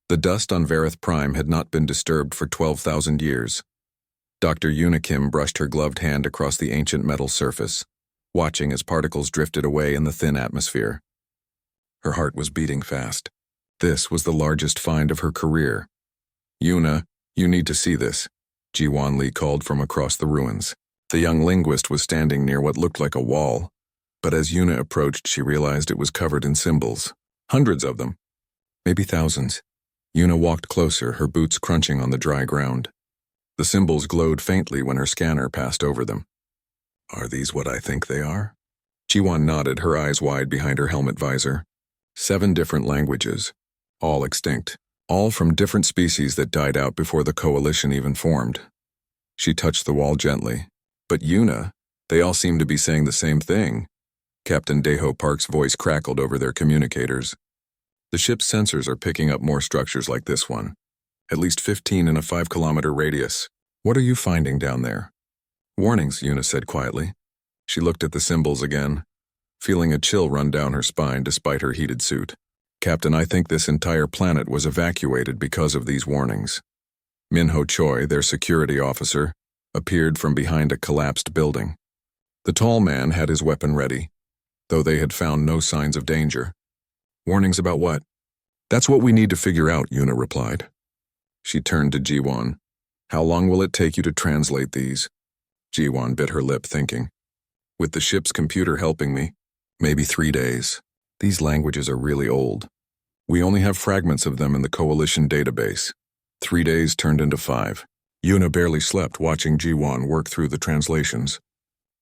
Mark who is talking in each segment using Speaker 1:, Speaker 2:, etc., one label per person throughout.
Speaker 1: The dust on Vareth Prime had not been disturbed for 12,000 years. Dr. Yuna Kim brushed her gloved hand across the ancient metal surface, watching as particles drifted away in the thin atmosphere. Her heart was beating fast. This was the largest find of her career. "Yuna, you need to see this," Ji-Wan Lee called from across the ruins. The young linguist was standing near what looked like a wall, but as Yuna approached, she realized it was covered in symbols. Hundreds of them. Maybe thousands. Yuna walked closer, her boots crunching on the dry ground. The symbols glowed faintly when her scanner passed over them. "Are these what I think they are?" Ji-Wan nodded, her eyes wide behind her helmet visor. 7 different languages, all extinct, all from different species that died out before the coalition even formed. She touched the wall gently. "But Yuna, they all seem to be saying the same thing." Captain Daho Park's voice crackled over their communicators. "The ship's sensors are picking up more structures like this one. At least 15 in a 5-kilometer radius. What are you finding down there?" "Warnings," Yuna said quietly. She looked at the symbols again, feeling a chill run down her spine despite her heated suit. "Captain, I think this entire planet was evacuated because of these warnings." Minho Choi, their security officer, appeared from behind a collapsed building. The tall man had his weapon ready, though they had found no signs of danger. "Warnings about what?" "That's what we need to figure out," Yuna replied. She turned to Ji-Wan. "How long will it take you to translate these?" Ji-Wan bit her lip, thinking. "With the ship's computer helping me, maybe 3 days. These languages are really old. We only have fragments of them in the Coalition database." 3 days turned into 5. Yuna barely slept watching Ji-Wan work through the translations.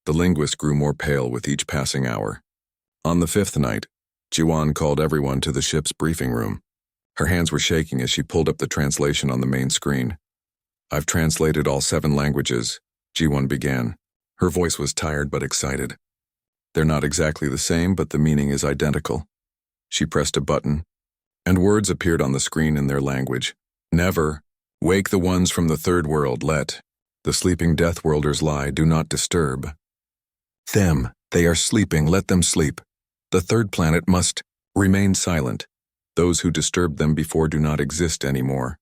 Speaker 1: The linguist grew more pale with each passing hour. On the 5th night, Ji-Wan called everyone to the ship's briefing room. Her hands were shaking as she pulled up the translation on the main screen. "I've translated all 7 languages," Ji-Wan began. Her voice was tired but excited. "They're not exactly the same, but the meaning is identical." She pressed a button, and words appeared on the screen in their language. "Never. Wake the ones from the third world, let. The sleeping Death Worlders lie, do not disturb. Them, they are sleeping, let them sleep. The third planet must remain silent. Those who disturbed them before do not exist anymore.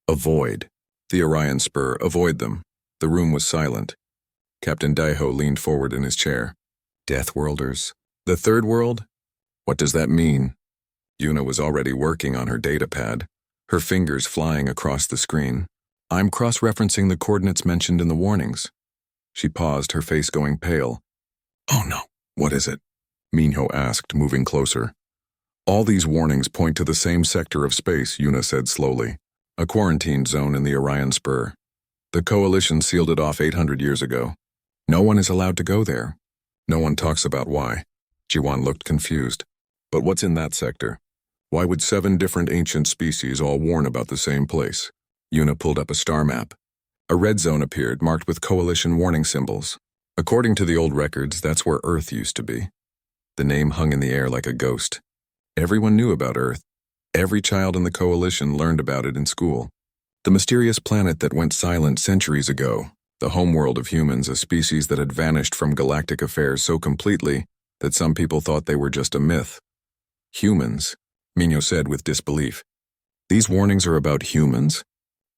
Speaker 1: Avoid. The Orion Spur, avoid them." The room was silent. Captain Daiho leaned forward in his chair. "Death Worlders? The third world? What does that mean?" Yuna was already working on her datapad, her fingers flying across the screen. "I'm cross-referencing the coordinates mentioned in the warnings." She paused, her face going pale. "Oh no, what is it?" Minho asked, moving closer. "All these warnings point to the same sector of space," Yuna said slowly. "A quarantine zone in the Orion Spur. The Coalition sealed it off 800 years ago. No one is allowed to go there. No one talks about why." Ji-Wan looked confused. "But what's in that sector? Why would 7 different ancient species all warn about the same place?" Yuna pulled up a star map. A red zone appeared, marked with Coalition warning symbols. According to the old records, that's where Earth used to be. The name hung in the air like a ghost. Everyone knew about Earth. Every child in the Coalition learned about it in school. The mysterious planet that went silent centuries ago, the homeworld of humans, a species that had vanished from galactic affairs so completely that some people thought they were just a myth. "Humans," Minho said with disbelief. "These warnings are about humans?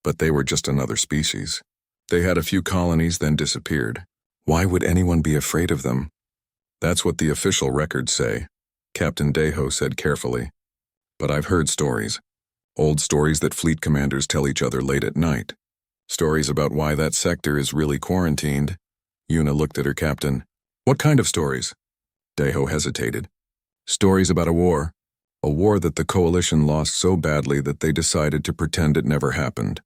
Speaker 1: But they were just another species. They had a few colonies, then disappeared. Why would anyone be afraid of them?" "That's what the official records say," Captain Daho said carefully. "But I've heard stories. Old stories that fleet commanders tell each other late at night. Stories about why that sector is really quarantined." Yuna looked at her captain. "What kind of stories?" Daho hesitated. "Stories about a war. A war that the Coalition lost so badly that they decided to pretend it never happened.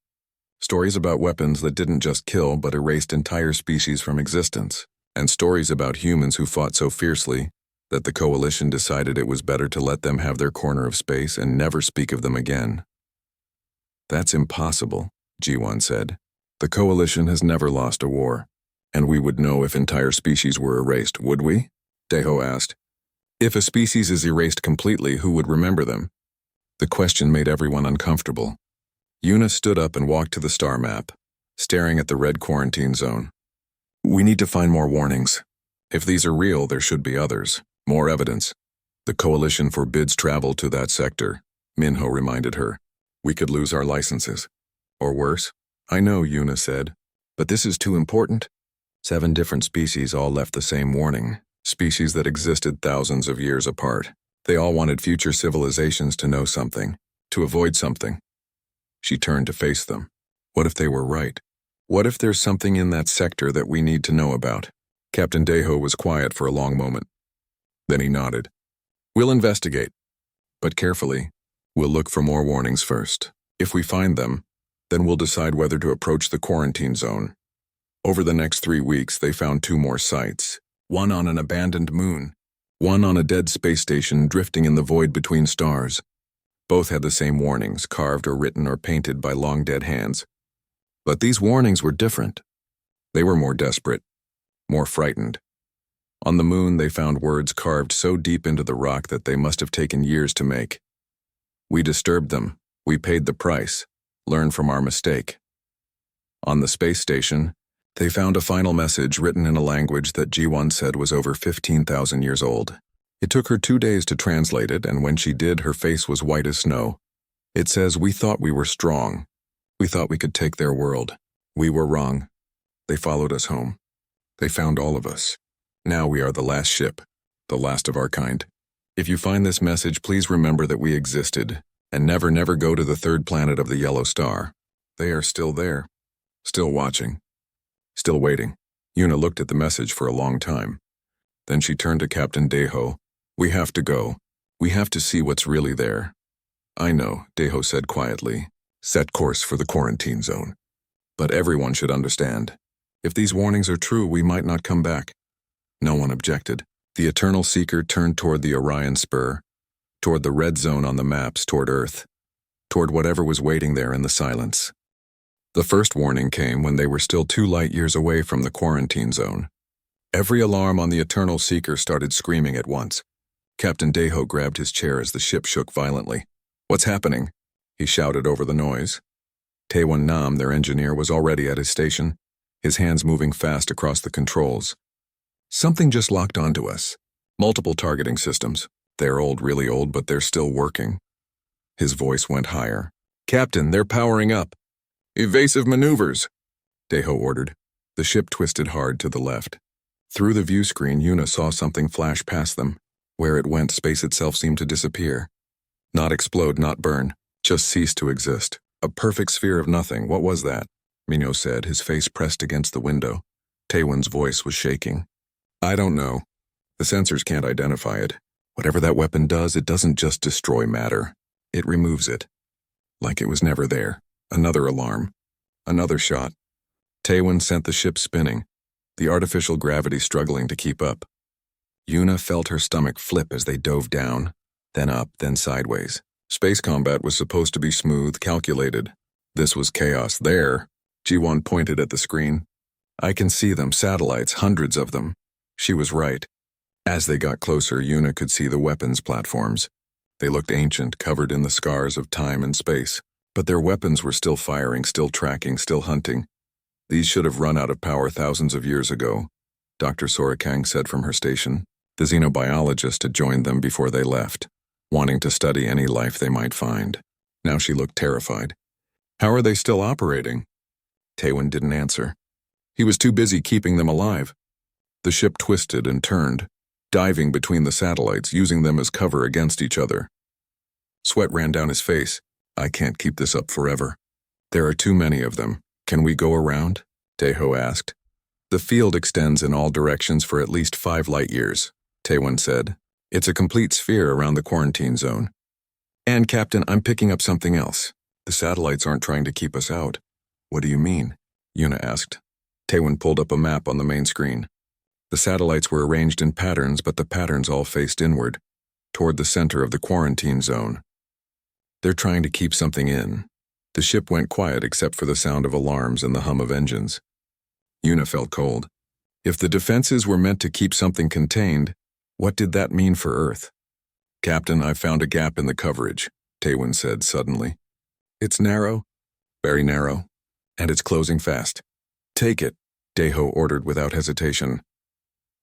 Speaker 1: Stories about weapons that didn't just kill but erased entire species from existence. And stories about humans who fought so fiercely that the Coalition decided it was better to let them have their corner of space and never speak of them again." "That's impossible," Ji-Wan said. "The Coalition has never lost a war. And we would know if entire species were erased, would we?" Daho asked. "If a species is erased completely, who would remember them?" The question made everyone uncomfortable. Yuna stood up and walked to the star map, staring at the red quarantine zone. "We need to find more warnings. If these are real, there should be others. More evidence. The Coalition forbids travel to that sector," Minho reminded her. We could lose our licenses. Or worse. I know, Yuna said. But this is too important. 7 different species all left the same warning. Species that existed thousands of years apart. They all wanted future civilizations to know something, to avoid something. She turned to face them. What if they were right? What if there's something in that sector that we need to know about? Captain Deho was quiet for a long moment. Then he nodded. We'll investigate. But carefully. We'll look for more warnings first. If we find them, then we'll decide whether to approach the quarantine zone. Over the next 3 weeks, they found 2 more sites. One on an abandoned moon. One on a dead space station drifting in the void between stars. Both had the same warnings, carved or written or painted by long-dead hands. But these warnings were different. They were more desperate, more frightened. On the moon, they found words carved so deep into the rock that they must have taken years to make. We disturbed them. We paid the price. Learned from our mistake. On the space station, they found a final message written in a language that G1 said was over 15,000 years old. It took her 2 days to translate it, and when she did, her face was white as snow. It says, "We thought we were strong. We thought we could take their world. We were wrong. They followed us home. They found all of us. Now we are the last ship, the last of our kind. If you find this message, please remember that we existed, and never go to the 3rd planet of the yellow star. They are still there, still watching, still waiting." Yuna looked at the message for a long time. Then she turned to Captain Deho. "We have to go. We have to see what's really there." "I know," Deho said quietly. "Set course for the quarantine zone. But everyone should understand. If these warnings are true, we might not come back." No one objected. The Eternal Seeker turned toward the Orion Spur, toward the red zone on the maps, toward Earth, toward whatever was waiting there in the silence. The first warning came when they were still 2 light years away from the quarantine zone. Every alarm on the Eternal Seeker started screaming at once. Captain Deho grabbed his chair as the ship shook violently. "What's happening?" he shouted over the noise. Taewon Nam, their engineer, was already at his station, his hands moving fast across the controls. "Something just locked onto us. Multiple targeting systems. They're old, really old, but they're still working." His voice went higher. "Captain, they're powering up." "Evasive maneuvers," Deho ordered. The ship twisted hard to the left. Through the view screen, Yuna saw something flash past them. Where it went, space itself seemed to disappear. Not explode, not burn, just cease to exist. A perfect sphere of nothing. What was that? Minho said, his face pressed against the window. Taewon's voice was shaking. "I don't know. The sensors can't identify it. Whatever that weapon does, it doesn't just destroy matter. It removes it. Like it was never there." Another alarm. Another shot. Taewon sent the ship spinning, the artificial gravity struggling to keep up. Yuna felt her stomach flip as they dove down, then up, then sideways. Space combat was supposed to be smooth, calculated. This was chaos. There, G1 pointed at the screen. "I can see them, satellites, hundreds of them." She was right. As they got closer, Yuna could see the weapons platforms. They looked ancient, covered in the scars of time and space. But their weapons were still firing, still tracking, still hunting. These should have run out of power thousands of years ago, Dr. Sorakang said from her station. The xenobiologist had joined them before they left, wanting to study any life they might find. Now she looked terrified. "How are they still operating?" Taewon didn't answer. He was too busy keeping them alive. The ship twisted and turned, diving between the satellites, using them as cover against each other. Sweat ran down his face. "I can't keep this up forever. There are too many of them. Can we go around?" Deho asked. "The field extends in all directions for at least 5 light years, Taewon said. "It's a complete sphere around the quarantine zone. And, Captain, I'm picking up something else. The satellites aren't trying to keep us out." "What do you mean?" Yuna asked. Taewon pulled up a map on the main screen. The satellites were arranged in patterns, but the patterns all faced inward, toward the center of the quarantine zone. "They're trying to keep something in." The ship went quiet except for the sound of alarms and the hum of engines. Yuna felt cold. If the defenses were meant to keep something contained, what did that mean for Earth? "Captain, I found a gap in the coverage," Taewon said suddenly. "It's narrow, very narrow, and it's closing fast." "Take it," Deho ordered without hesitation.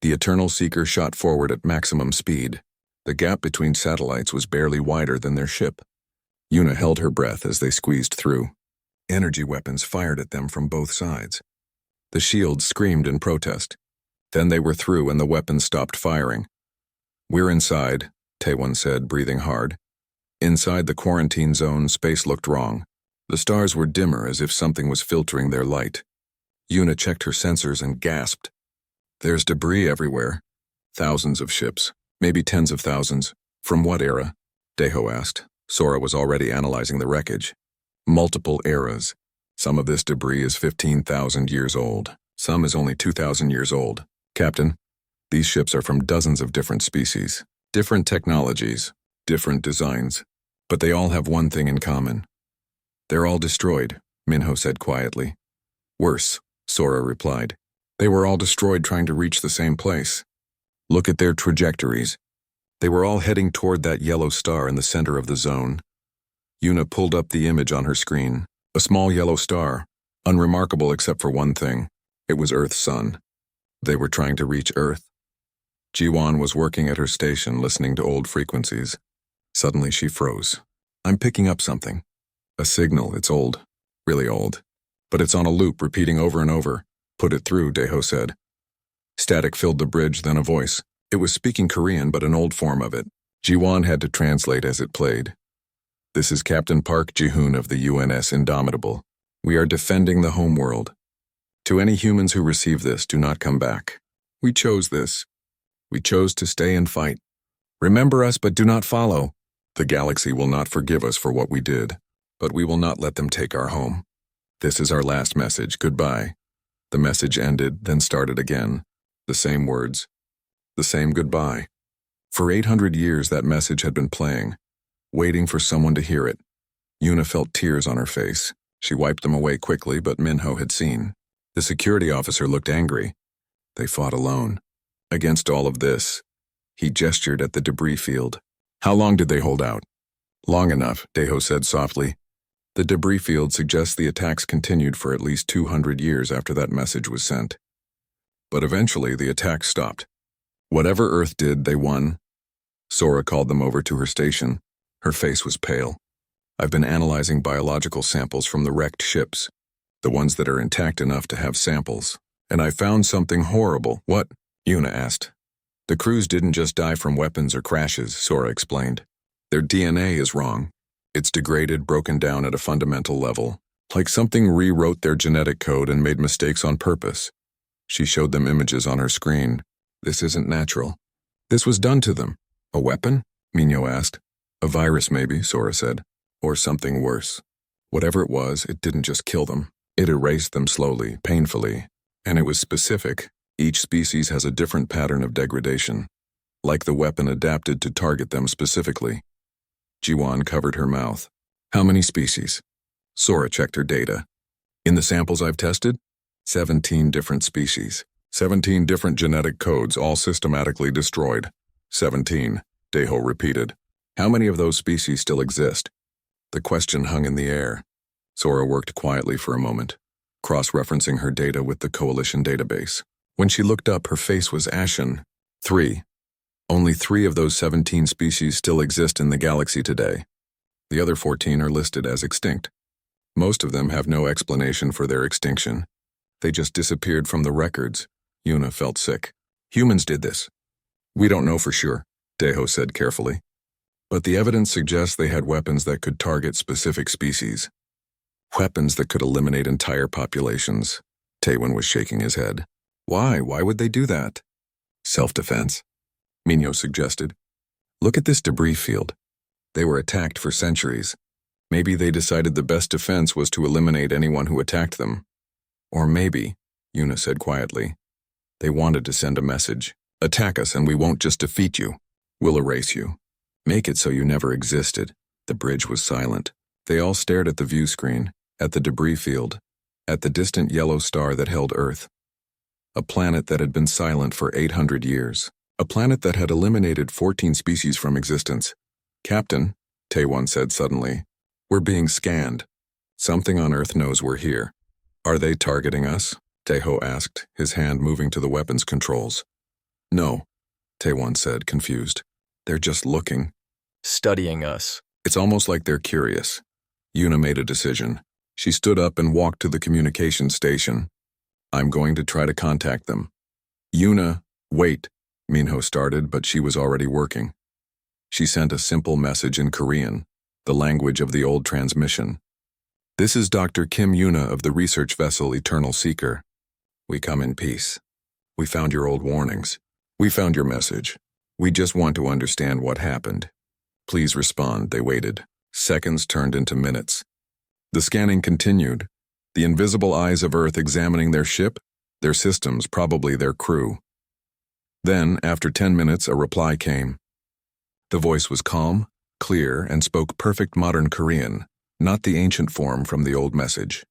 Speaker 1: The Eternal Seeker shot forward at maximum speed. The gap between satellites was barely wider than their ship. Yuna held her breath as they squeezed through. Energy weapons fired at them from both sides. The shields screamed in protest. Then they were through and the weapons stopped firing. "We're inside," Taewon said, breathing hard. Inside the quarantine zone, space looked wrong. The stars were dimmer, as if something was filtering their light. Yuna checked her sensors and gasped. "There's debris everywhere. Thousands of ships, maybe tens of thousands. From what era?" Daeho asked. Sora was already analyzing the wreckage. "Multiple eras. Some of this debris is 15,000 years old. Some is only 2,000 years old. Captain, these ships are from dozens of different species, different technologies, different designs, but they all have one thing in common. They're all destroyed," Minho said quietly. "Worse," Sora replied. "They were all destroyed trying to reach the same place. Look at their trajectories. They were all heading toward that yellow star in the center of the zone." Yuna pulled up the image on her screen. A small yellow star, unremarkable except for one thing. It was Earth's sun. They were trying to reach Earth. Jiwon was working at her station, listening to old frequencies. Suddenly she froze. "I'm picking up something. A signal. It's old. Really old. But it's on a loop, repeating over and over." "Put it through," Daeho said. Static filled the bridge, then a voice. It was speaking Korean, but an old form of it. Jiwon had to translate as it played. "This is Captain Park Ji-hoon of the UNS Indomitable. We are defending the homeworld. To any humans who receive this, do not come back. We chose this. We chose to stay and fight. Remember us, but do not follow. The galaxy will not forgive us for what we did, but we will not let them take our home. This is our last message. Goodbye." The message ended, then started again. The same words. The same goodbye. For 800 years that message had been playing, waiting for someone to hear it. Yuna felt tears on her face. She wiped them away quickly, but Minho had seen. The security officer looked angry. They fought alone. Against all of this. He gestured at the debris field. "How long did they hold out?" "Long enough," Daeho said softly. "The debris field suggests the attacks continued for at least 200 years after that message was sent. But eventually the attacks stopped. Whatever Earth did, they won." Sora called them over to her station. Her face was pale. "I've been analyzing biological samples from the wrecked ships, the ones that are intact enough to have samples, and I found something horrible." "What?" Yuna asked. "The crews didn't just die from weapons or crashes," Sora explained. "Their DNA is wrong. It's degraded, broken down at a fundamental level, like something rewrote their genetic code and made mistakes on purpose." She showed them images on her screen. "This isn't natural. This was done to them." "A weapon?" Minho asked. "A virus maybe," Sora said. "Or something worse. Whatever it was, it didn't just kill them. It erased them slowly, painfully. And it was specific. Each species has a different pattern of degradation, like the weapon adapted to target them specifically." Jiwon covered her mouth. "How many species?" Sora checked her data. "In the samples I've tested, 17 different species. 17 different genetic codes, all systematically destroyed." 17, Daeho repeated. "How many of those species still exist?" The question hung in the air. Sora worked quietly for a moment, cross-referencing her data with the Coalition database. When she looked up, her face was ashen. 3. Only 3 of those 17 species still exist in the galaxy today. The other 14 are listed as extinct. Most of them have no explanation for their extinction. They just disappeared from the records. Yuna felt sick. "Humans did this." "We don't know for sure," Daeho said carefully. "But the evidence suggests they had weapons that could target specific species. Weapons that could eliminate entire populations." Taewon was shaking his head. "Why? Why would they do that?" "Self-defense," Minho suggested. "Look at this debris field. They were attacked for centuries. Maybe they decided the best defense was to eliminate anyone who attacked them. Or maybe," Yuna said quietly, "they wanted to send a message. Attack us and we won't just defeat you. We'll erase you. Make it so you never existed." The bridge was silent. They all stared at the view screen, at the debris field, at the distant yellow star that held Earth. A planet that had been silent for 800 years. A planet that had eliminated 14 species from existence. "Captain," Taewon said suddenly, "we're being scanned. Something on Earth knows we're here." "Are they targeting us?" Daeho asked, his hand moving to the weapons controls. "No," Taewon said, confused. "They're just looking."
Speaker 2: "Studying us,"
Speaker 1: It's almost like they're curious. Yuna made a decision. She stood up and walked to the communications station. I'm going to try to contact them. Yuna, wait, Minho started, but she was already working. She sent a simple message in Korean, the language of the old transmission. This is Dr. Kim Yuna of the research vessel Eternal Seeker. We come in peace. We found your old warnings. We found your message. We just want to understand what happened. Please respond. They waited. Seconds turned into minutes. The scanning continued. The invisible eyes of Earth examining their ship, their systems, probably their crew. Then, after 10 minutes, a reply came. The voice was calm, clear, and spoke perfect modern Korean, not the ancient form from the old message.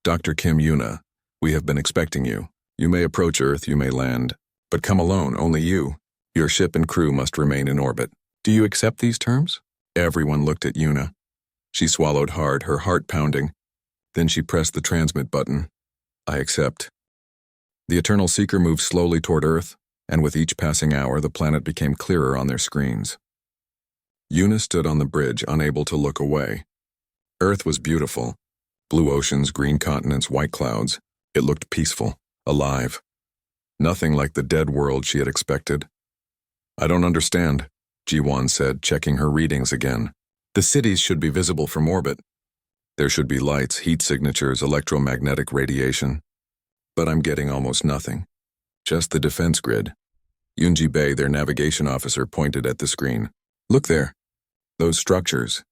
Speaker 1: Dr. Kim Yuna, we have been expecting you. You may approach Earth, you may land, but come alone, only you. Your ship and crew must remain in orbit. Do you accept these terms? Everyone looked at Yuna. She swallowed hard, her heart pounding. Then she pressed the transmit button. I accept. The Eternal Seeker moved slowly toward Earth, and with each passing hour the planet became clearer on their screens. Yuna stood on the bridge, unable to look away. Earth was beautiful. Blue oceans, green continents, white clouds. It looked peaceful, alive. Nothing like the dead world she had expected. I don't understand, Ji-won said, checking her readings again. The cities should be visible from orbit. There should be lights, heat signatures, electromagnetic radiation. But I'm getting almost nothing. Just the defense grid. Yoonji Bae, their navigation officer, pointed at the screen. Look there. Those structures.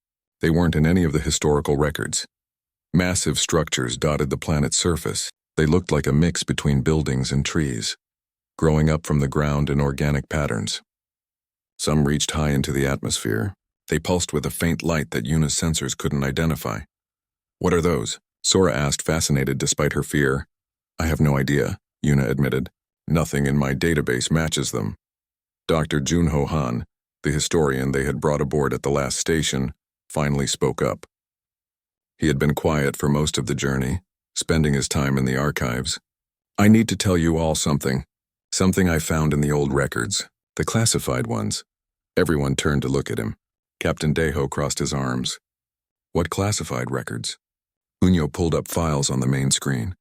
Speaker 1: They weren't in any of the historical records. Massive structures dotted the planet's surface. They looked like a mix between buildings and trees, growing up from the ground in organic patterns. Some reached high into the atmosphere. They pulsed with a faint light that Yuna's sensors couldn't identify. What are those? Sora asked, fascinated despite her fear. I have no idea, Yuna admitted. Nothing in my database matches them. Dr. Junho Han, the historian they had brought aboard at the last station, finally spoke up. He had been quiet for most of the journey, spending his time in the archives. I need to tell you all something. Something I found in the old records, the classified ones. Everyone turned to look at him. Captain Deho crossed his arms. What classified records? Unyo pulled up files on the main screen.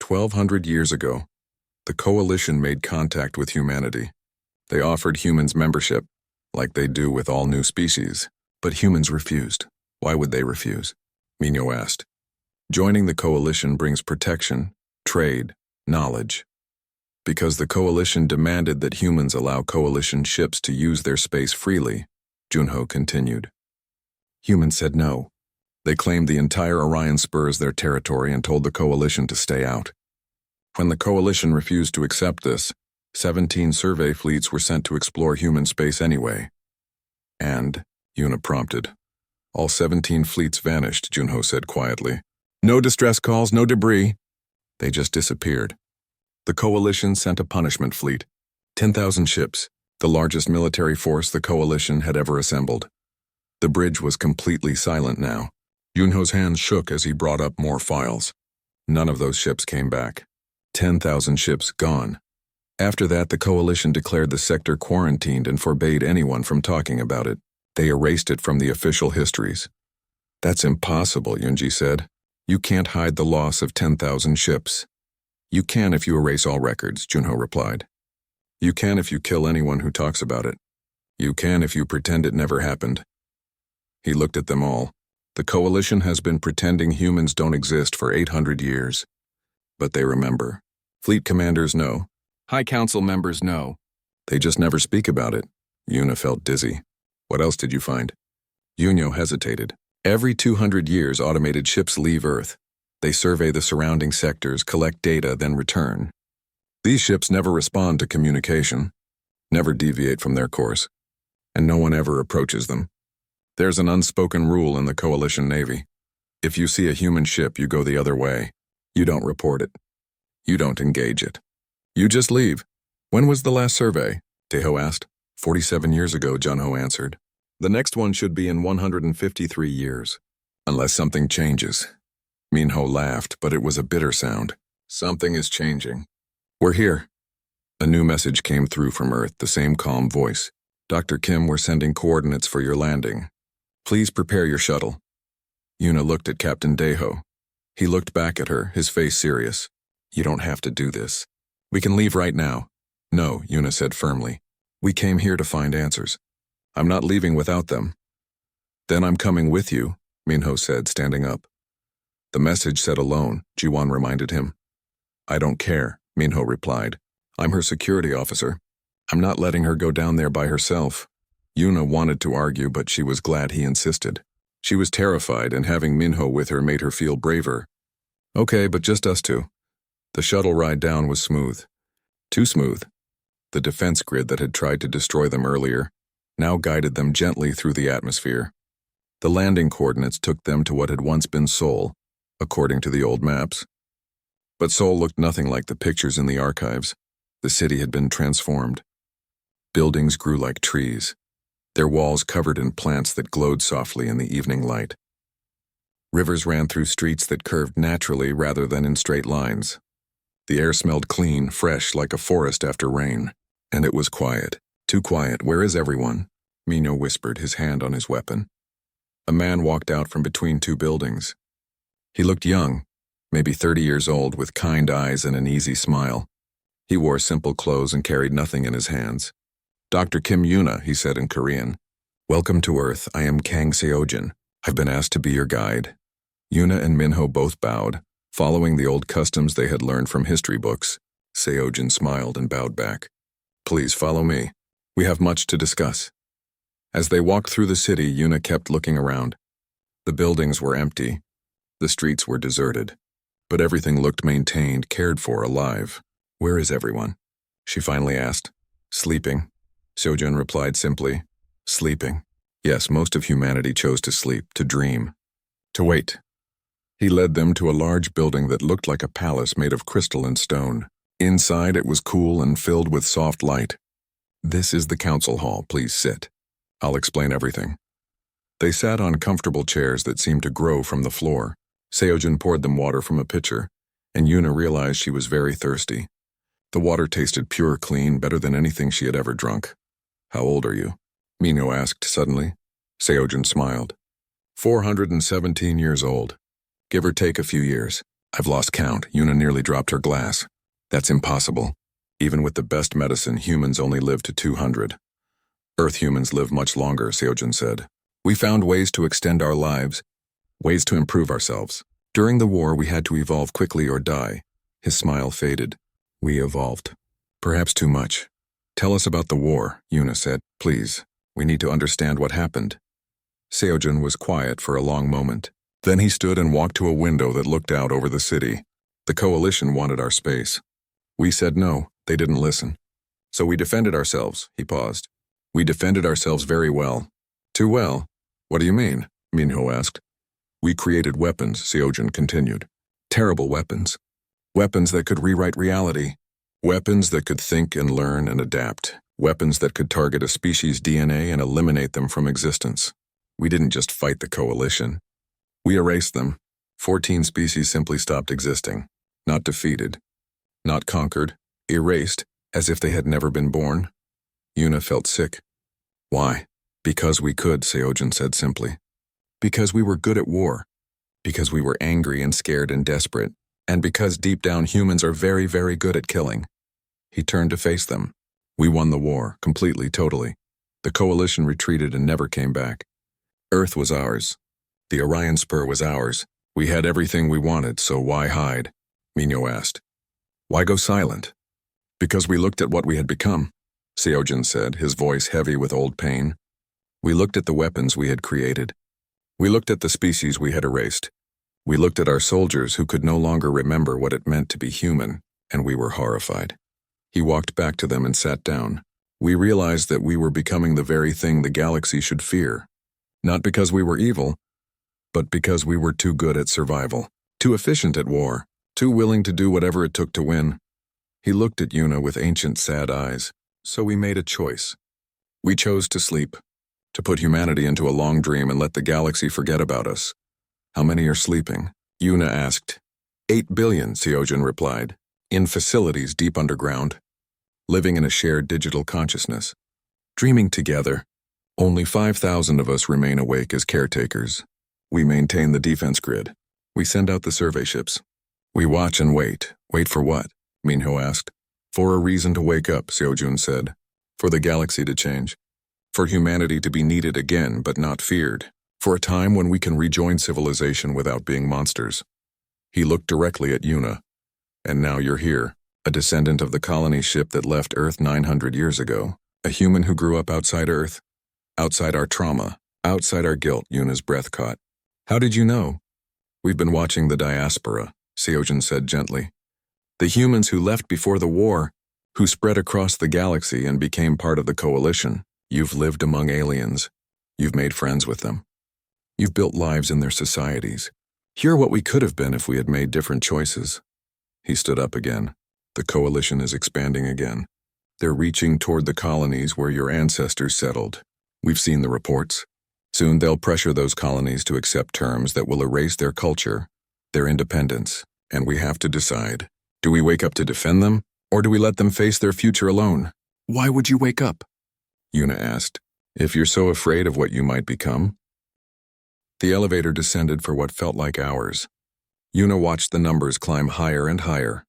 Speaker 1: 1,200 years ago, the Coalition made contact with humanity. They offered humans membership, like they do with all new species, but humans refused. Why would they refuse? Minho asked. Joining the Coalition brings protection, trade, knowledge. Because the Coalition demanded that humans allow Coalition ships to use their space freely, Junho continued. Humans said no. They claimed the entire Orion Spur as their territory and told the Coalition to stay out. When the Coalition refused to accept this, 17 survey fleets were sent to explore human space anyway. And, Yuna prompted. All 17 fleets vanished, Junho said quietly. No distress calls, no debris. They just disappeared. The Coalition sent a punishment fleet. 10,000 ships, the largest military force the Coalition had ever assembled. The bridge was completely silent now. Junho's hands shook as he brought up more files. None of those ships came back. 10,000 ships gone. After that, the Coalition declared the sector quarantined and forbade anyone from talking about it. They erased it from the official histories. That's impossible, Yunji said. You can't hide the loss of 10,000 ships. You can if you erase all records, Junho replied. You can if you kill anyone who talks about it. You can if you pretend it never happened. He looked at them all. The Coalition has been pretending humans don't exist for 800 years. But they remember. Fleet commanders know. High Council members know. They just never speak about it. Yuna felt dizzy. What else did you find? Yunyo hesitated. Every 200 years, automated ships leave Earth. They survey the surrounding sectors, collect data, then return. These ships never respond to communication, never deviate from their course, and no one ever approaches them. There's an unspoken rule in the Coalition Navy. If you see a human ship, you go the other way. You don't report it. You don't engage it. You just leave. When was the last survey? Deho asked. 47 years ago, Junho answered. The next one should be in 153 years. Unless something changes. Minho laughed, but it was a bitter sound. Something is changing. We're here. A new message came through from Earth, the same calm voice. Dr. Kim, we're sending coordinates for your landing. Please prepare your shuttle. Yuna looked at Captain Deho. He looked back at her, his face serious. You don't have to do this. We can leave right now. No, Yuna said firmly. We came here to find answers. I'm not leaving without them. Then I'm coming with you, Minho said, standing up. The message said alone, Jiwan reminded him. I don't care, Minho replied. I'm her security officer. I'm not letting her go down there by herself. Yuna wanted to argue, but she was glad he insisted. She was terrified, and having Minho with her made her feel braver. Okay, but just us two. The shuttle ride down was smooth. Too smooth. The defense grid that had tried to destroy them earlier now guided them gently through the atmosphere. The landing coordinates took them to what had once been Seoul, according to the old maps. But Seoul looked nothing like the pictures in the archives. The city had been transformed. Buildings grew like trees, their walls covered in plants that glowed softly in the evening light. Rivers ran through streets that curved naturally rather than in straight lines. The air smelled clean, fresh, like a forest after rain. And it was quiet. Too quiet. Where is everyone? Minho whispered, his hand on his weapon. A man walked out from between two buildings. He looked young, maybe 30 years old, with kind eyes and an easy smile. He wore simple clothes and carried nothing in his hands. Dr. Kim Yuna, he said in Korean. Welcome to Earth. I am Kang Seojin. I've been asked to be your guide. Yuna and Minho both bowed, following the old customs they had learned from history books. Seojin smiled and bowed back. Please follow me. We have much to discuss. As they walked through the city, Yuna kept looking around. The buildings were empty. The streets were deserted. But everything looked maintained, cared for, alive. Where is everyone? She finally asked. Sleeping. Seojin replied simply. Sleeping. Yes, most of humanity chose to sleep, to dream, to wait. He led them to a large building that looked like a palace made of crystal and stone. Inside, it was cool and filled with soft light. This is the council hall. Please sit. I'll explain everything. They sat on comfortable chairs that seemed to grow from the floor. Seojin poured them water from a pitcher, and Yuna realized she was very thirsty. The water tasted pure, clean, better than anything she had ever drunk. How old are you? Minho asked suddenly. Seojin smiled. 417 years old. Give or take a few years. I've lost count. Yuna nearly dropped her glass. That's impossible. Even with the best medicine, humans only live to 200. Earth humans live much longer, Seojin said. We found ways to extend our lives, ways to improve ourselves. During the war, we had to evolve quickly or die. His smile faded. We evolved. Perhaps too much. Tell us about the war, Yuna said. Please. We need to understand what happened. Seojin was quiet for a long moment. Then he stood and walked to a window that looked out over the city. The coalition wanted our space. We said no. They didn't listen. So we defended ourselves, he paused. We defended ourselves very well. Too well? What do you mean? Minho asked. We created weapons, Seojin continued. Terrible weapons. Weapons that could rewrite reality. Weapons that could think and learn and adapt. Weapons that could target a species' DNA and eliminate them from existence. We didn't just fight the coalition. We erased them. 14 species simply stopped existing. Not defeated. Not conquered. Erased, as if they had never been born. Yuna felt sick. Why? Because we could, Seojin said simply. Because we were good at war. Because we were angry and scared and desperate. And because deep down humans are very, very good at killing. He turned to face them. We won the war, completely, totally. The coalition retreated and never came back. Earth was ours. The Orion Spur was ours. We had everything we wanted, so why hide? Minho asked. Why go silent? Because we looked at what we had become, Seojin said, his voice heavy with old pain. We looked at the weapons we had created. We looked at the species we had erased. We looked at our soldiers who could no longer remember what it meant to be human, and we were horrified. He walked back to them and sat down. We realized that we were becoming the very thing the galaxy should fear. Not because we were evil, but because we were too good at survival, too efficient at war, too willing to do whatever it took to win. He looked at Yuna with ancient, sad eyes. So we made a choice. We chose to sleep, to put humanity into a long dream and let the galaxy forget about us. How many are sleeping? Yuna asked. 8 billion, Seojin replied, in facilities deep underground, living in a shared digital consciousness, dreaming together. Only 5,000 of us remain awake as caretakers. We maintain the defense grid. We send out the survey ships. We watch and wait. Wait for what? Minho asked. For a reason to wake up, Seojun said. For the galaxy to change. For humanity to be needed again, but not feared. For a time when we can rejoin civilization without being monsters. He looked directly at Yuna. And now you're here, a descendant of the colony ship that left Earth 900 years ago. A human who grew up outside Earth. Outside our trauma. Outside our guilt, Yuna's breath caught. How did you know? We've been watching the diaspora, Seojun said gently. The humans who left before the war, who spread across the galaxy and became part of the coalition. You've lived among aliens. You've made friends with them. You've built lives in their societies. You're what we could have been if we had made different choices. He stood up again. The coalition is expanding again. They're reaching toward the colonies where your ancestors settled. We've seen the reports. Soon they'll pressure those colonies to accept terms that will erase their culture, their independence, and we have to decide. Do we wake up to defend them, or do we let them face their future alone? Why would you wake up? Yuna asked. If you're so afraid of what you might become. The elevator descended for what felt like hours. Yuna watched the numbers climb higher and higher.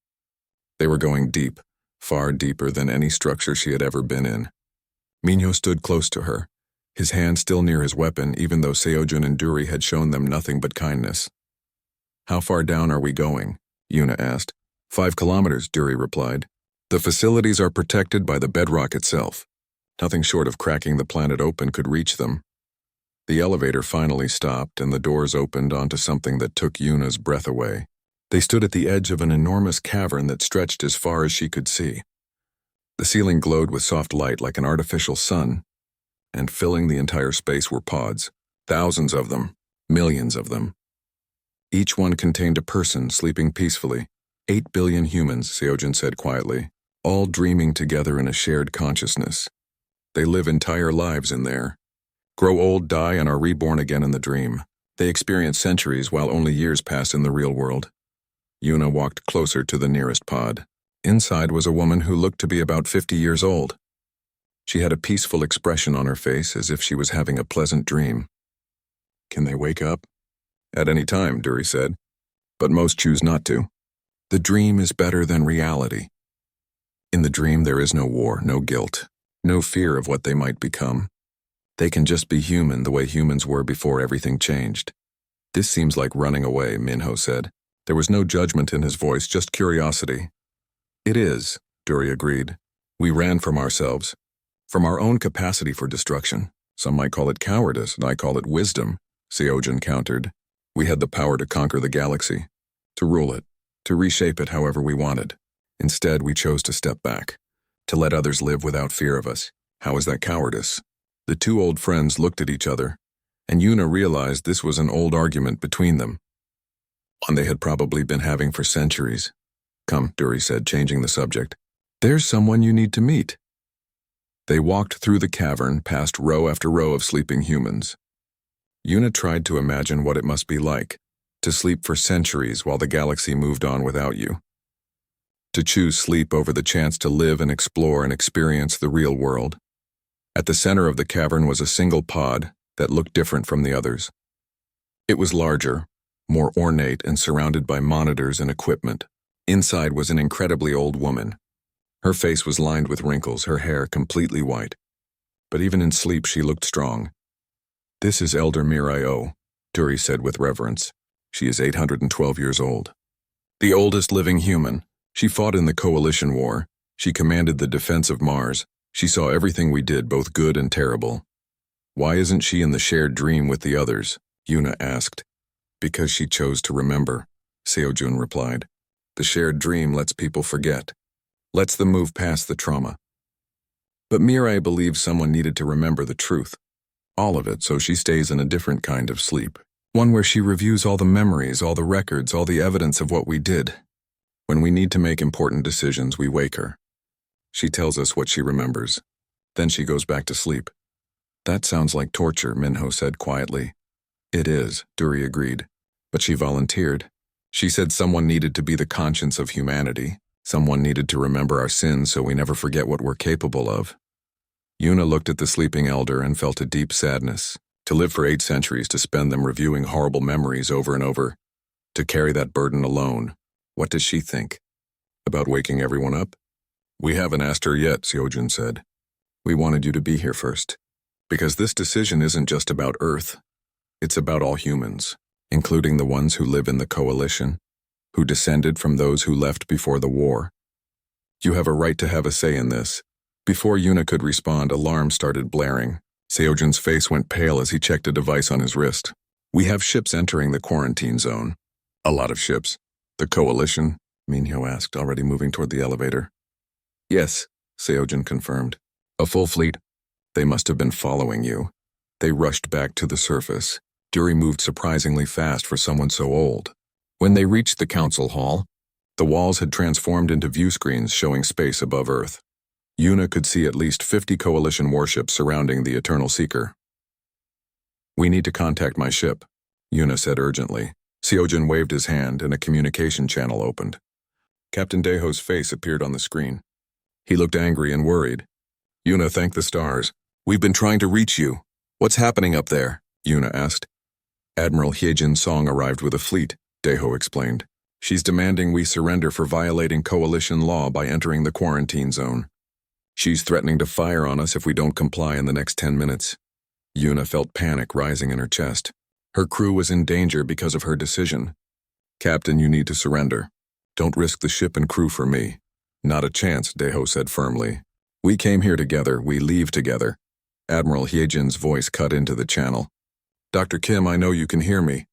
Speaker 1: They were going deep, far deeper than any structure she had ever been in. Minho stood close to her, his hand still near his weapon even though Seojun and Duri had shown them nothing but kindness. How far down are we going? Yuna asked. 5 kilometers, Duri replied. The facilities are protected by the bedrock itself. Nothing short of cracking the planet open could reach them. The elevator finally stopped and the doors opened onto something that took Yuna's breath away. They stood at the edge of an enormous cavern that stretched as far as she could see. The ceiling glowed with soft light like an artificial sun, and filling the entire space were pods, thousands of them, millions of them. Each one contained a person sleeping peacefully. 8 billion humans, Seojun said quietly, all dreaming together in a shared consciousness. They live entire lives in there. Grow old, die, and are reborn again in the dream. They experience centuries while only years pass in the real world. Yuna walked closer to the nearest pod. Inside was a woman who looked to be about 50 years old. She had a peaceful expression on her face as if she was having a pleasant dream. Can they wake up? At any time, Duri said. But most choose not to. The dream is better than reality. In the dream there is no war, no guilt, no fear of what they might become. They can just be human the way humans were before everything changed. This seems like running away, Minho said. There was no judgment in his voice, just curiosity. It is, Duri agreed. We ran from ourselves, from our own capacity for destruction. Some might call it cowardice, and I call it wisdom, Seojun countered. We had the power to conquer the galaxy, to rule it, to reshape it however we wanted. Instead, we chose to step back, to let others live without fear of us. How is that cowardice? The two old friends looked at each other, and Yuna realized this was an old argument between them. One they had probably been having for centuries. Come, Duri said, changing the subject. There's someone you need to meet. They walked through the cavern past row after row of sleeping humans. Yuna tried to imagine what it must be like, to sleep for centuries while the galaxy moved on without you. To choose sleep over the chance to live and explore and experience the real world. At the center of the cavern was a single pod that looked different from the others. It was larger, more ornate, and surrounded by monitors and equipment. Inside was an incredibly old woman. Her face was lined with wrinkles, her hair completely white. But even in sleep she looked strong. This is Elder Mirai O, Duri said with reverence. She is 812 years old. The oldest living human. She fought in the Coalition War. She commanded the defense of Mars. She saw everything we did, both good and terrible. Why isn't she in the shared dream with the others? Yuna asked. Because she chose to remember, Seojun replied. The shared dream lets people forget. Lets them move past the trauma. But Mirai believes someone needed to remember the truth. All of it, so she stays in a different kind of sleep. One where she reviews all the memories, all the records, all the evidence of what we did. When we need to make important decisions, we wake her. She tells us what she remembers. Then she goes back to sleep. That sounds like torture, Minho said quietly. It is, Duri agreed. But she volunteered. She said someone needed to be the conscience of humanity. Someone needed to remember our sins so we never forget what we're capable of. Yuna looked at the sleeping elder and felt a deep sadness. To live for 8 centuries, to spend them reviewing horrible memories over and over, to carry that burden alone. What does she think? About waking everyone up? We haven't asked her yet, Seojun said. We wanted you to be here first. Because this decision isn't just about Earth. It's about all humans, including the ones who live in the Coalition, who descended from those who left before the war. You have a right to have a say in this. Before Yuna could respond, alarms started blaring. Seojun's face went pale as he checked a device on his wrist. We have ships entering the quarantine zone. A lot of ships. The Coalition? Minhyo asked, already moving toward the elevator. Yes, Seojun confirmed. A full fleet. They must have been following you. They rushed back to the surface. Dury moved surprisingly fast for someone so old. When they reached the council hall, the walls had transformed into view screens showing space above Earth. Yuna could see at least 50 Coalition warships surrounding the Eternal Seeker. We need to contact my ship, Yuna said urgently. Seojun waved his hand and a communication channel opened. Captain Daeho's face appeared on the screen. He looked angry and worried. Yuna, thank the stars. We've been trying to reach you. What's happening up there? Yuna asked. Admiral Hyejin Song arrived with a fleet, Daeho explained. She's demanding we surrender for violating Coalition law by entering the quarantine zone. She's threatening to fire on us if we don't comply in the next 10 minutes. Yuna felt panic rising in her chest. Her crew was in danger because of her decision. Captain, you need to surrender. Don't risk the ship and crew for me. Not a chance, Daeho said firmly. We came here together, we leave together. Admiral Hyejin's voice cut into the channel. Dr. Kim, I know you can hear me.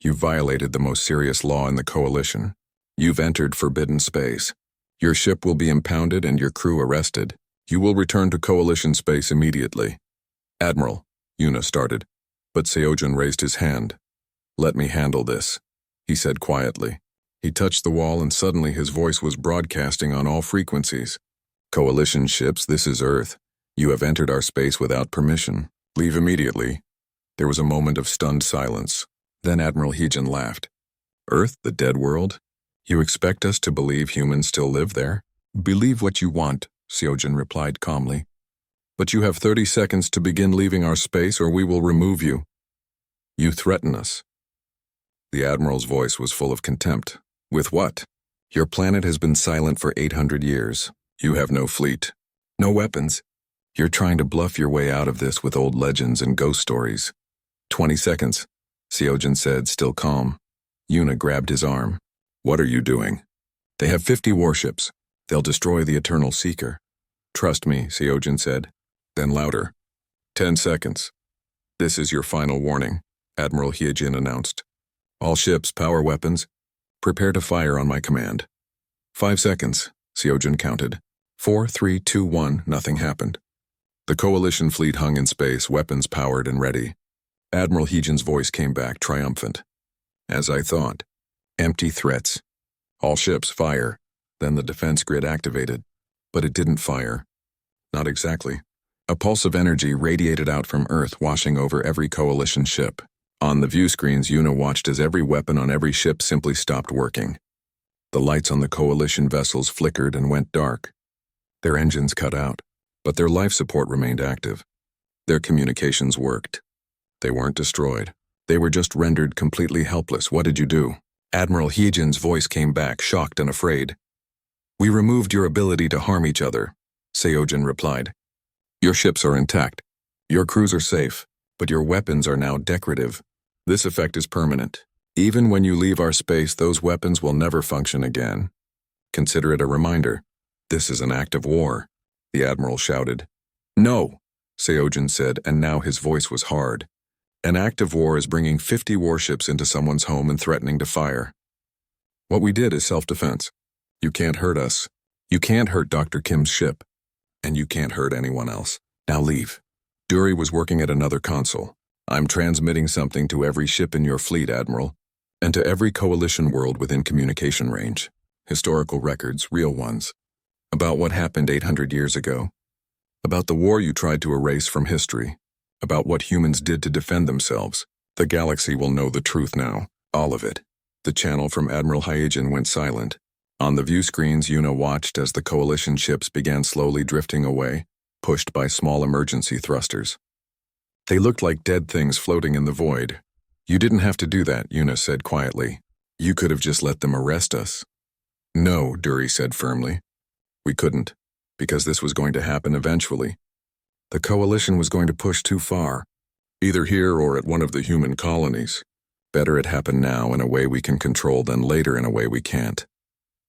Speaker 1: You've violated the most serious law in the Coalition. You've entered forbidden space. Your ship will be impounded and your crew arrested. You will return to Coalition space immediately. Admiral, Yuna started, but Seojun raised his hand. Let me handle this, he said quietly. He touched the wall and suddenly his voice was broadcasting on all frequencies. Coalition ships, this is Earth. You have entered our space without permission. Leave immediately. There was a moment of stunned silence. Then Admiral Hyejin laughed. Earth, the dead world? You expect us to believe humans still live there? Believe what you want, Seojun replied calmly. But you have 30 seconds to begin leaving our space or we will remove you. You threaten us. The Admiral's voice was full of contempt. With what? Your planet has been silent for 800 years. You have no fleet. No weapons. You're trying to bluff your way out of this with old legends and ghost stories. 20 seconds, Seojun said, still calm. Yuna grabbed his arm. What are you doing? They have 50 warships. They'll destroy the Eternal Seeker. Trust me, Seojun said. Then louder. 10 seconds. This is your final warning, Admiral Hyejin announced. All ships, power weapons. Prepare to fire on my command. 5 seconds, Seojun counted. 4, 3, 2, 1, nothing happened. The Coalition fleet hung in space, weapons powered and ready. Admiral Hyejin's voice came back, triumphant. As I thought. Empty threats. All ships, fire. Then the defense grid activated. But it didn't fire. Not exactly. A pulse of energy radiated out from Earth, washing over every Coalition ship. On the view screens, Yuna watched as every weapon on every ship simply stopped working. The lights on the Coalition vessels flickered and went dark. Their engines cut out, but their life support remained active. Their communications worked. They weren't destroyed. They were just rendered completely helpless. What did you do? Admiral Hyejin's voice came back, shocked and afraid. We removed your ability to harm each other, Seojun replied. Your ships are intact. Your crews are safe, but your weapons are now decorative. This effect is permanent. Even when you leave our space, those weapons will never function again. Consider it a reminder. This is an act of war, the Admiral shouted. No, Seojun said, and now his voice was hard. An act of war is bringing 50 warships into someone's home and threatening to fire. What we did is self-defense. You can't hurt us. You can't hurt Dr. Kim's ship. And you can't hurt anyone else. Now leave. Dury was working at another console. I'm transmitting something to every ship in your fleet, Admiral, and to every Coalition world within communication range. Historical records, real ones. About what happened 800 years ago. About the war you tried to erase from history. About what humans did to defend themselves. The galaxy will know the truth now. All of it. The channel from Admiral Hyejin went silent. On the view screens, Yuna watched as the Coalition ships began slowly drifting away. pushed by small emergency thrusters. They looked like dead things floating in the void. "You didn't have to do that," Una said quietly. "You could have just let them arrest us." "No," Dury said firmly. "We couldn't, because this was going to happen eventually. The Coalition was going to push too far, either here or at one of the human colonies. Better it happen now in a way we can control than later in a way we can't."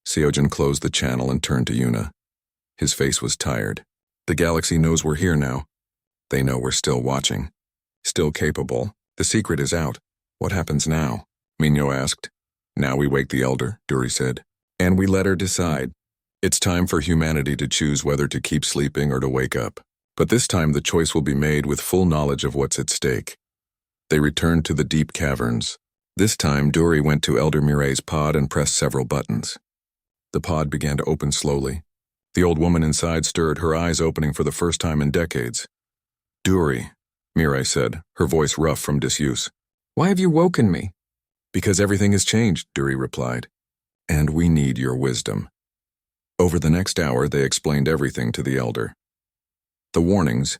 Speaker 1: Seojin closed the channel and turned to Una. His face was tired. "The galaxy knows we're here now. They know we're still watching. Still capable. The secret is out. What happens now?" Minyo asked. "Now we wake the Elder," Dury said. "And we let her decide. It's time for humanity to choose whether to keep sleeping or to wake up. But this time the choice will be made with full knowledge of what's at stake." They returned to the deep caverns. This time Dury went to Elder Mirai's pod and pressed several buttons. The pod began to open slowly. The old woman inside stirred, her eyes opening for the first time in decades. "Dury," Mirai said, her voice rough from disuse. "Why have you woken me?" "Because everything has changed," Dury replied. "And we need your wisdom." Over the next hour they explained everything to the Elder. The warnings.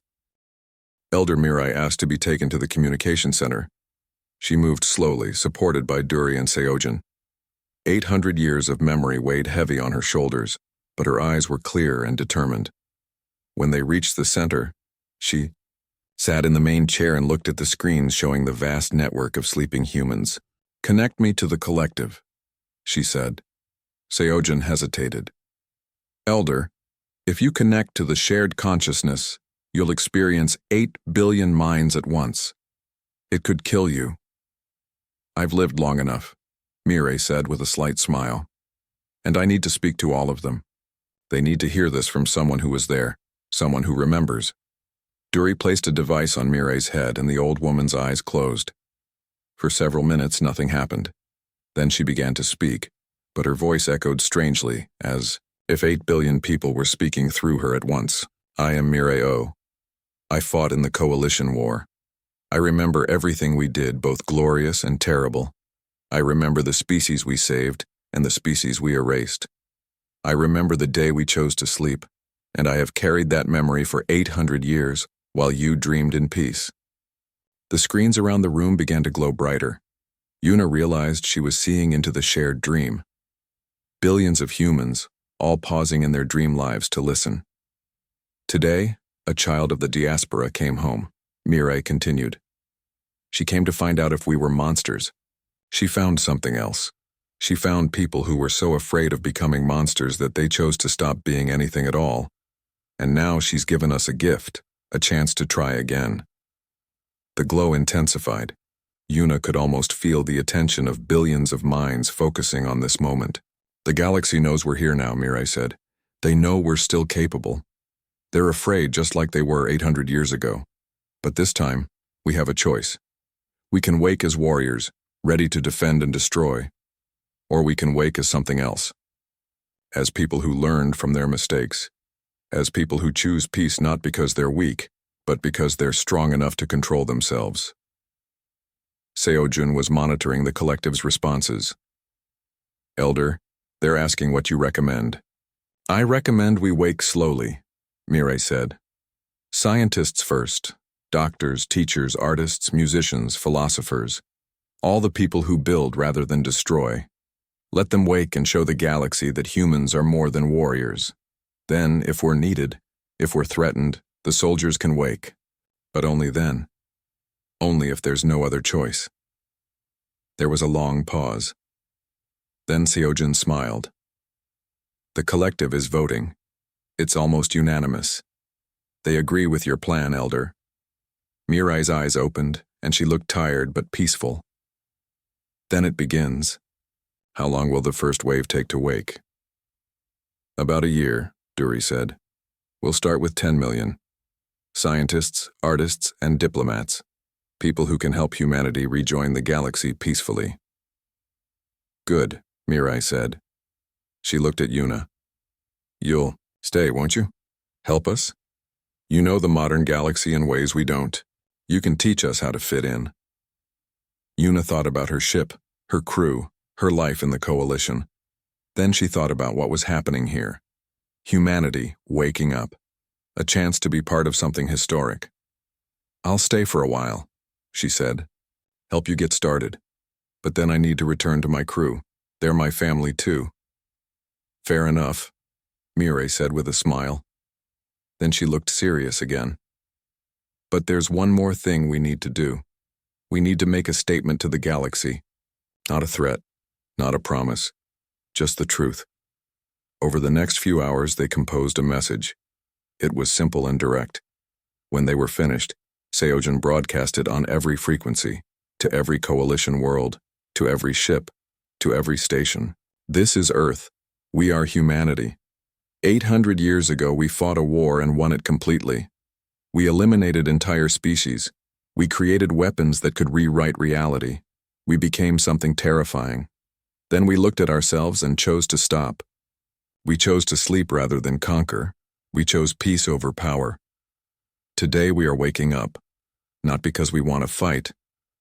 Speaker 1: Elder Mirai asked to be taken to the communication center. She moved slowly, supported by Dury and Seojin. 800 years of memory weighed heavy on her shoulders, but her eyes were clear and determined. When they reached the center, she sat in the main chair and looked at the screens showing the vast network of sleeping humans. "Connect me to the collective," she said. Seojin hesitated. "Elder, if you connect to the shared consciousness, you'll experience 8 billion minds at once. It could kill you." "I've lived long enough," Mirai said with a slight smile. "And I need to speak to all of them. They need to hear this from someone who was there, someone who remembers." Dury placed a device on Mirai's head and the old woman's eyes closed. For several minutes nothing happened. Then she began to speak, but her voice echoed strangely, as if 8 billion people were speaking through her at once. "I am Mirai O. I fought in the Coalition War. I remember everything we did, both glorious and terrible. I remember the species we saved and the species we erased. I remember the day we chose to sleep, and I have carried that memory for 800 years while you dreamed in peace." The screens around the room began to glow brighter. Una realized she was seeing into the shared dream. Billions of humans, all pausing in their dream lives to listen. "Today, a child of the diaspora came home," Mirai continued. "She came to find out if we were monsters. She found something else. She found people who were so afraid of becoming monsters that they chose to stop being anything at all. And now she's given us a gift, a chance to try again." The glow intensified. Una could almost feel the attention of billions of minds focusing on this moment. "The galaxy knows we're here now," Mirai said. "They know we're still capable. They're afraid just like they were 800 years ago. But this time, we have a choice. We can wake as warriors, ready to defend and destroy. Or we can wake as something else. As people who learned from their mistakes. As people who choose peace not because they're weak, but because they're strong enough to control themselves." Seojun was monitoring the collective's responses. "Elder, they're asking what you recommend." "I recommend we wake slowly," Mirai said. "Scientists first. Doctors, teachers, artists, musicians, philosophers. All the people who build rather than destroy. Let them wake and show the galaxy that humans are more than warriors. Then, if we're needed, if we're threatened, the soldiers can wake. But only then. Only if there's no other choice." There was a long pause. Then Seojin smiled. "The collective is voting. It's almost unanimous. They agree with your plan, Elder." Mirai's eyes opened, and she looked tired but peaceful. "Then it begins. How long will the first wave take to wake?" "About a year," Dury said. "We'll start with 10 million. Scientists, artists, and diplomats. People who can help humanity rejoin the galaxy peacefully." "Good," Mirai said. She looked at Una. "You'll stay, won't you? Help us? You know the modern galaxy in ways we don't. You can teach us how to fit in." Una thought about her ship, her crew, her life in the Coalition. Then she thought about what was happening here. Humanity waking up. a chance to be part of something historic. "I'll stay for a while," she said. "Help you get started. But then I need to return to my crew. They're my family too." "Fair enough," Mireille said with a smile. Then she looked serious again. "But there's one more thing we need to do. We need to make a statement to the galaxy. Not a threat, not a promise, just the truth." Over the next few hours, they composed a message. It was simple and direct. When they were finished, Seojin broadcast it on every frequency, to every coalition world, to every ship, to every station. "This is Earth. We are humanity. 800 years ago, we fought a war and won it completely. We eliminated entire species. We created weapons that could rewrite reality. We became something terrifying. Then we looked at ourselves and chose to stop. We chose to sleep rather than conquer. We chose peace over power. Today we are waking up, not because we want to fight,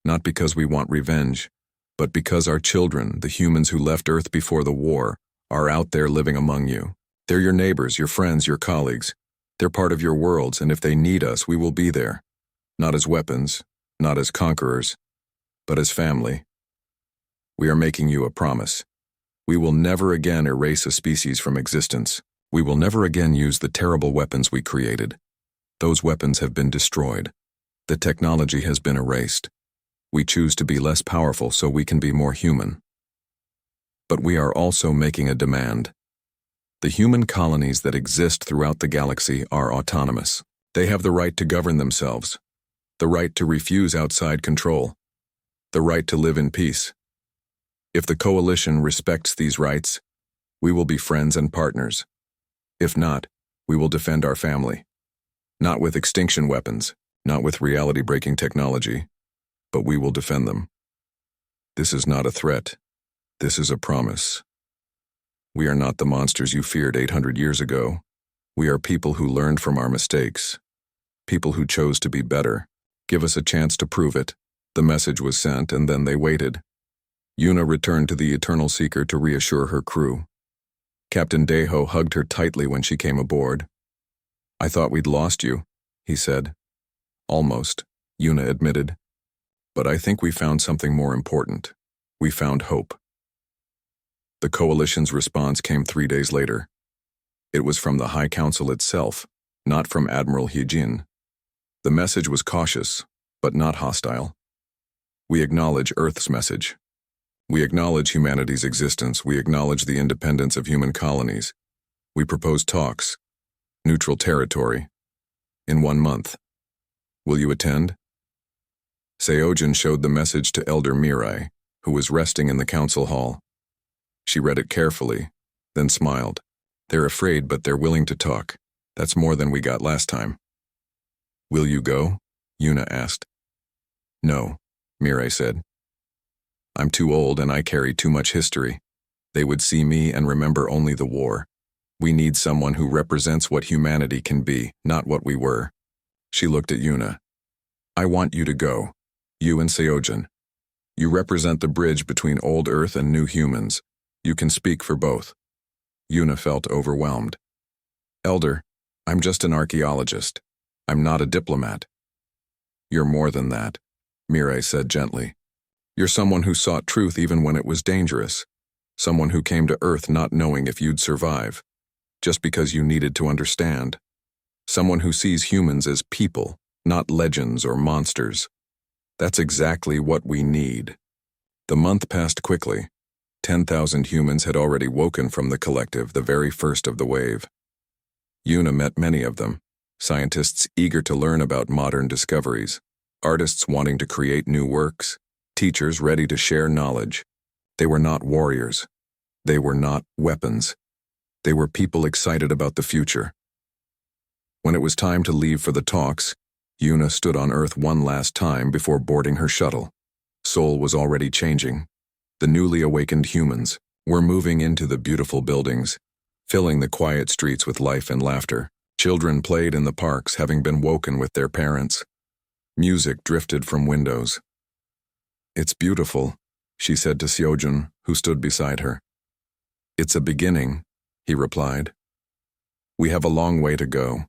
Speaker 1: not because we want revenge, but because our children, the humans who left Earth before the war, are out there living among you. They're your neighbors, your friends, your colleagues. They're part of your worlds, and if they need us, we will be there. Not as weapons, not as conquerors, but as family. We are making you a promise. We will never again erase a species from existence. We will never again use the terrible weapons we created. Those weapons have been destroyed. The technology has been erased. We choose to be less powerful so we can be more human. But we are also making a demand. The human colonies that exist throughout the galaxy are autonomous. They have the right to govern themselves, the right to refuse outside control, the right to live in peace. If the coalition respects these rights, we will be friends and partners. If not, we will defend our family. Not with extinction weapons, not with reality-breaking technology, but we will defend them. This is not a threat. This is a promise. We are not the monsters you feared 800 years ago. We are people who learned from our mistakes. People who chose to be better. Give us a chance to prove it." The message was sent, and then they waited. Yuna returned to the Eternal Seeker to reassure her crew. Captain Deho hugged her tightly when she came aboard. "I thought we'd lost you," he said. "Almost," Yuna admitted. "But I think we found something more important. We found hope." The Coalition's response came 3 days later. It was from the High Council itself, not from Admiral Hyejin. The message was cautious, but not hostile. "We acknowledge Earth's message. We acknowledge humanity's existence. We acknowledge the independence of human colonies. We propose talks, neutral territory, in 1 month. Will you attend?" Seojin showed the message to Elder Mirai, who was resting in the council hall. She read it carefully, then smiled. "They're afraid, but they're willing to talk. That's more than we got last time." "Will you go?" Yuna asked. "No," Mirai said. "I'm too old and I carry too much history. They would see me and remember only the war. We need someone who represents what humanity can be, not what we were." She looked at Yuna. "I want you to go. You and Seojin. You represent the bridge between old Earth and new humans. You can speak for both." Yuna felt overwhelmed. "Elder, I'm just an archaeologist. I'm not a diplomat." "You're more than that," Mirai said gently. "You're someone who sought truth even when it was dangerous. Someone who came to Earth not knowing if you'd survive, just because you needed to understand. Someone who sees humans as people, not legends or monsters. That's exactly what we need." The month passed quickly. 10,000 humans had already woken from the collective, the very first of the wave. Yuna met many of them, scientists eager to learn about modern discoveries, artists wanting to create new works, teachers ready to share knowledge. They were not warriors. They were not weapons. They were people excited about the future. When it was time to leave for the talks, Yuna stood on Earth one last time before boarding her shuttle. Seoul was already changing. The newly awakened humans were moving into the beautiful buildings, filling the quiet streets with life and laughter. Children played in the parks, having been woken with their parents. Music drifted from windows. "It's beautiful," she said to Seojin, who stood beside her. "It's a beginning," he replied. "We have a long way to go.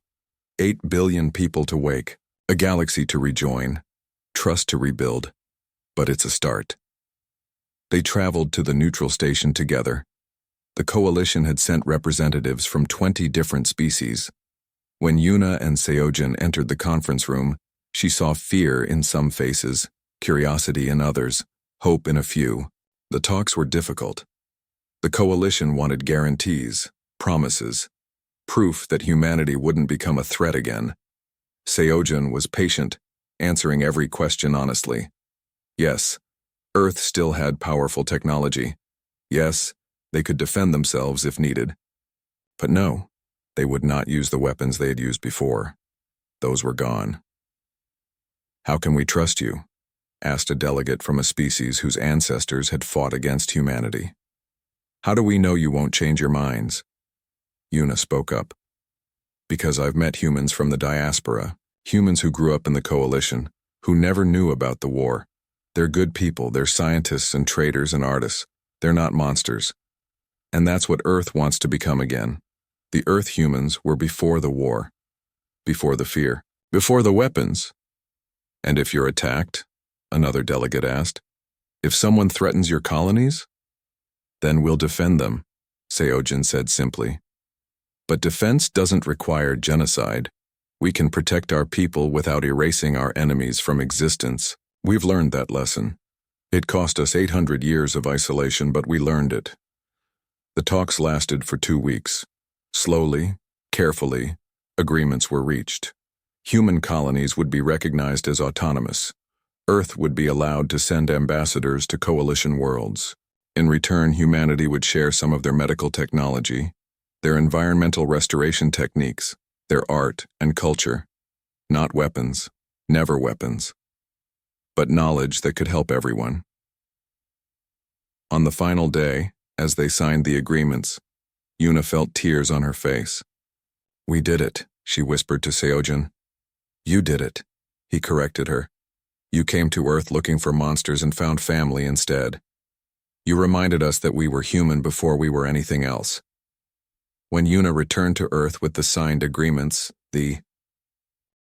Speaker 1: 8 billion people to wake, a galaxy to rejoin, trust to rebuild. But it's a start. They traveled to the neutral station together. The coalition had sent representatives from 20 different species. When Yuna and Seojin entered the conference room, she saw fear in some faces, curiosity in others, hope in a few. The talks were difficult. The coalition wanted guarantees, promises, proof that humanity wouldn't become a threat again. Seojin was patient, answering every question honestly. Yes, Earth still had powerful technology. Yes, they could defend themselves if needed. But no, they would not use the weapons they had used before. Those were gone. "How can we trust you?" asked a delegate from a species whose ancestors had fought against humanity. "How do we know you won't change your minds?" Yuna spoke up. "Because I've met humans from the diaspora, humans who grew up in the coalition, who never knew about the war. They're good people, they're scientists and traders and artists. They're not monsters. And that's what Earth wants to become again. The Earth humans were before the war, before the fear, before the weapons." "And if you're attacked?" another delegate asked. "If someone threatens your colonies?" "Then we'll defend them," Seojin said simply. "But defense doesn't require genocide. We can protect our people without erasing our enemies from existence. We've learned that lesson. It cost us 800 years of isolation, but we learned it." The talks lasted for 2 weeks. Slowly, carefully, agreements were reached. Human colonies would be recognized as autonomous. Earth would be allowed to send ambassadors to coalition worlds. In return, humanity would share some of their medical technology, their environmental restoration techniques, their art and culture. Not weapons, never weapons, but knowledge that could help everyone. On the final day, as they signed the agreements, Yuna felt tears on her face. "We did it," she whispered to Seojin. "You did it," he corrected her. "You came to Earth looking for monsters and found family instead. You reminded us that we were human before we were anything else." When Yuna returned to Earth with the signed agreements, the